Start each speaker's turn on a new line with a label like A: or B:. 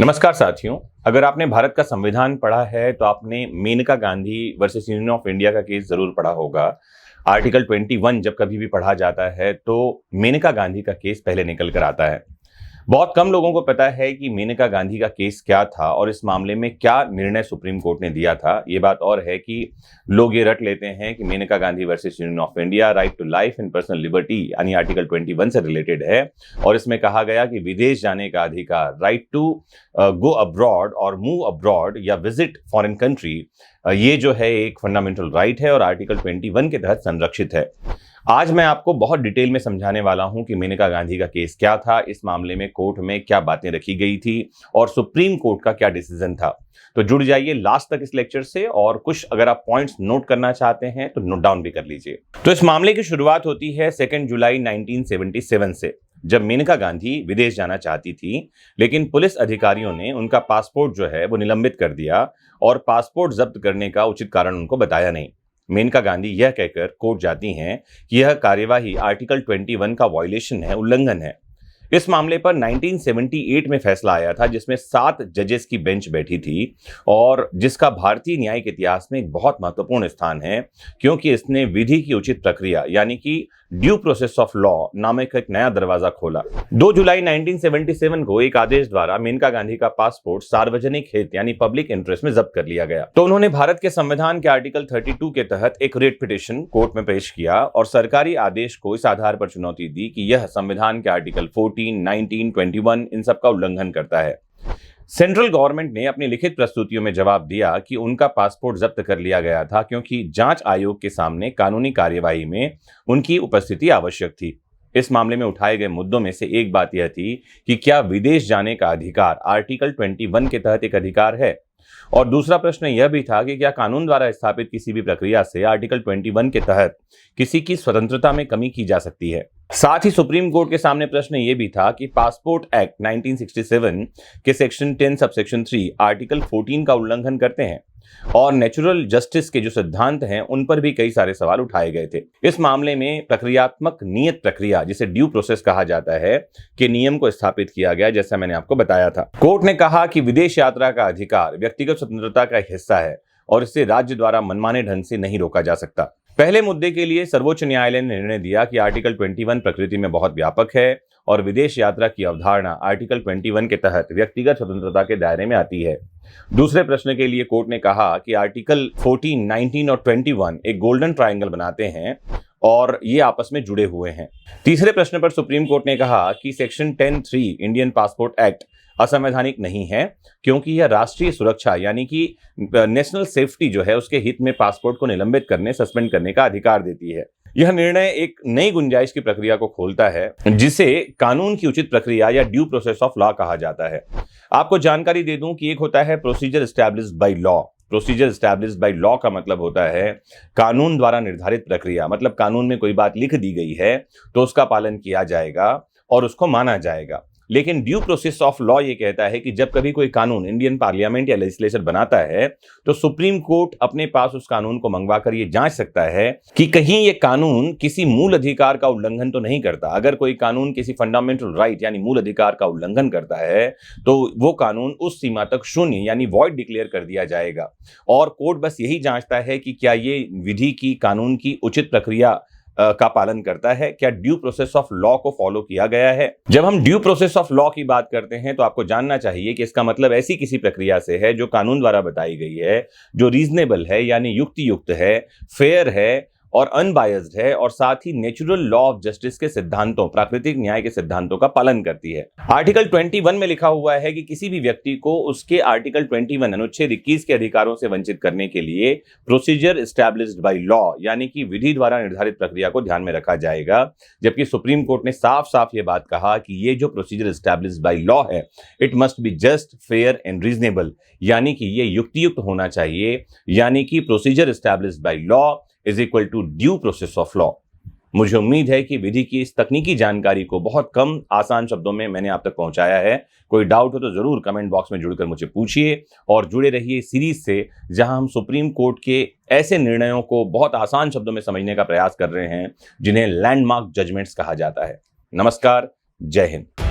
A: नमस्कार साथियों। अगर आपने भारत का संविधान पढ़ा है तो आपने Maneka Gandhi versus Union of India का केस जरूर पढ़ा होगा। आर्टिकल 21 जब कभी भी पढ़ा जाता है तो मेनका गांधी का केस पहले निकल कर आता है। बहुत कम लोगों को पता है कि मेनका गांधी का केस क्या था और इस मामले में क्या निर्णय सुप्रीम कोर्ट ने दिया था। ये बात और है कि लोग ये रट लेते हैं कि Maneka Gandhi versus Union of India right to life and personal liberty यानी आर्टिकल 21 से रिलेटेड है और इसमें कहा गया कि विदेश जाने का अधिकार, राइट टू गो अब्रॉड और मूव अब्रॉड या विजिट फॉरेन कंट्री, ये जो है एक फंडामेंटल राइट है और आर्टिकल 21 के तहत संरक्षित है। आज मैं आपको बहुत डिटेल में समझाने वाला हूं कि मेनका गांधी का केस क्या था, इस मामले में कोर्ट में क्या बातें रखी गई थी और सुप्रीम कोर्ट का क्या डिसीजन था। तो जुड़ जाइए लास्ट तक इस लेक्चर से और कुछ अगर आप पॉइंट्स नोट करना चाहते हैं तो नोट डाउन भी कर लीजिए। तो इस मामले की शुरुआत होती है 2 जुलाई 1977 से, जब मेनका गांधी विदेश जाना चाहती थी, लेकिन पुलिस अधिकारियों ने उनका पासपोर्ट जो है वो निलंबित कर दिया और पासपोर्ट जब्त करने का उचित कारण उनको बताया नहीं। मेनका गांधी यह कहकर कोर्ट जाती हैं कि यह कार्यवाही आर्टिकल 21 का वायलेशन है, उल्लंघन है। इस मामले पर 1978 में फैसला आया था जिसमें 7 जजेस की बेंच बैठी थी और जिसका भारतीय न्यायिक इतिहास में एक बहुत महत्वपूर्ण स्थान है, क्योंकि इसने विधि की उचित प्रक्रिया यानी कि ड्यू प्रोसेस ऑफ लॉ नामक एक नया दरवाजा खोला। 2 जुलाई 1977 को एक आदेश द्वारा मेनका गांधी का पासपोर्ट सार्वजनिक हित यानी पब्लिक इंटरेस्ट में जब्त कर लिया गया। तो उन्होंने भारत के संविधान के आर्टिकल 32 के तहत एक रिट पिटिशन कोर्ट में पेश किया और सरकारी आदेश को इस आधार पर चुनौती दी कि यह संविधान के आर्टिकल 14, 19, 21 इन सब का उल्लंघन करता है। सेंट्रल गवर्नमेंट ने अपनी लिखित प्रस्तुतियों में जवाब दिया कि उनका पासपोर्ट जब्त कर लिया गया था क्योंकि जांच आयोग के सामने कानूनी कार्यवाही में उनकी उपस्थिति आवश्यक थी। इस मामले में उठाए गए मुद्दों में से एक बात यह थी कि क्या विदेश जाने का अधिकार आर्टिकल 21 के तहत एक अधिकार है, और दूसरा प्रश्न यह भी था कि क्या कानून द्वारा स्थापित किसी भी प्रक्रिया से आर्टिकल 21 के तहत किसी की स्वतंत्रता में कमी की जा सकती है। साथ ही सुप्रीम कोर्ट के सामने प्रश्न यह भी था कि पासपोर्ट एक्ट 1967 के सेक्शन 10 सबसेक्शन 3 आर्टिकल 14 का उल्लंघन करते हैं और नेचुरल जस्टिस के जो सिद्धांत हैं उन पर भी कई सारे सवाल उठाए गए थे। इस मामले में प्रक्रियात्मक नियत प्रक्रिया जिसे ड्यू प्रोसेस कहा जाता है के नियम को स्थापित किया गया, जैसा मैंने आपको बताया था। कोर्ट ने कहा कि विदेश यात्रा का अधिकार व्यक्तिगत स्वतंत्रता का एक हिस्सा है और इसे राज्य द्वारा मनमाने ढंग से नहीं रोका जा सकता। पहले मुद्दे के लिए सर्वोच्च न्यायालय ने निर्णय दिया कि आर्टिकल 21 प्रकृति में बहुत व्यापक है और विदेश यात्रा की अवधारणा आर्टिकल 21 के तहत व्यक्तिगत स्वतंत्रता के दायरे में आती है। दूसरे प्रश्न के लिए कोर्ट ने कहा कि आर्टिकल 14, 19 और 21 एक गोल्डन ट्रायंगल बनाते हैं और ये आपस में जुड़े हुए हैं। तीसरे प्रश्न पर सुप्रीम कोर्ट ने कहा कि सेक्शन 10(3) इंडियन पासपोर्ट एक्ट असंवैधानिक नहीं है क्योंकि यह राष्ट्रीय सुरक्षा यानी कि नेशनल सेफ्टी जो है उसके हित में पासपोर्ट को निलंबित करने, सस्पेंड करने का अधिकार देती है। यह निर्णय एक नई गुंजाइश की प्रक्रिया को खोलता है जिसे कानून की उचित प्रक्रिया या ड्यू प्रोसेस ऑफ लॉ कहा जाता है। आपको जानकारी दे दूं कि एक होता है procedure established by law. Procedure established by law का मतलब होता है कानून द्वारा निर्धारित प्रक्रिया, मतलब कानून में कोई बात लिख दी गई है तो उसका पालन किया जाएगा और उसको माना जाएगा। लेकिन ड्यू प्रोसेस ऑफ लॉ ये कहता है कि जब कभी कोई कानून इंडियन पार्लियामेंट या लेजिस्लेचर बनाता है तो सुप्रीम कोर्ट अपने पास उस कानून को मंगवाकर ये जांच सकता है कि कहीं ये कानून किसी मूल अधिकार का उल्लंघन तो नहीं करता। अगर कोई कानून किसी फंडामेंटल राइट यानी मूल अधिकार का उल्लंघन करता है तो वो कानून उस सीमा तक शून्य यानी वॉइड डिक्लेयर कर दिया जाएगा और कोर्ट बस यही जांचता है कि क्या ये विधि की, कानून की उचित प्रक्रिया का पालन करता है, क्या ड्यू प्रोसेस ऑफ लॉ को फॉलो किया गया है। जब हम ड्यू प्रोसेस ऑफ लॉ की बात करते हैं तो आपको जानना चाहिए कि इसका मतलब ऐसी किसी प्रक्रिया से है जो कानून द्वारा बताई गई है, जो रीजनेबल है यानी युक्ति युक्त है, फेयर है और अनबायस्ड है और साथ ही नेचुरल लॉ ऑफ जस्टिस के सिद्धांतों, प्राकृतिक न्याय के सिद्धांतों का पालन करती है। आर्टिकल 21 में लिखा हुआ है कि किसी भी व्यक्ति को उसके आर्टिकल 21 अनुच्छेद 21 के अधिकारों से वंचित करने के लिए प्रोसीजर एस्टैब्लिश्ड बाय लॉ यानी कि विधि द्वारा निर्धारित प्रक्रिया को ध्यान में रखा जाएगा। जबकि सुप्रीम कोर्ट ने साफ साफ ये बात कहा कि ये जो प्रोसीजर एस्टैब्लिश्ड बाय लॉ है it must be just, fair and reasonable, यानी कि ये युक्तियुक्त होना चाहिए, यानी कि procedure established by law is equal to due process of law. मुझे उम्मीद है कि विधि की इस तकनीकी जानकारी को बहुत कम आसान शब्दों में मैंने आप तक पहुंचाया है। कोई डाउट हो तो जरूर कमेंट बॉक्स में जुड़कर मुझे पूछिए और जुड़े रहिए सीरीज से, जहां हम सुप्रीम कोर्ट के ऐसे निर्णयों को बहुत आसान शब्दों में समझने का प्रयास कर रहे हैं जिन्हें लैंडमार्क जजमेंट्स कहा जाता है। नमस्कार, जय हिंद।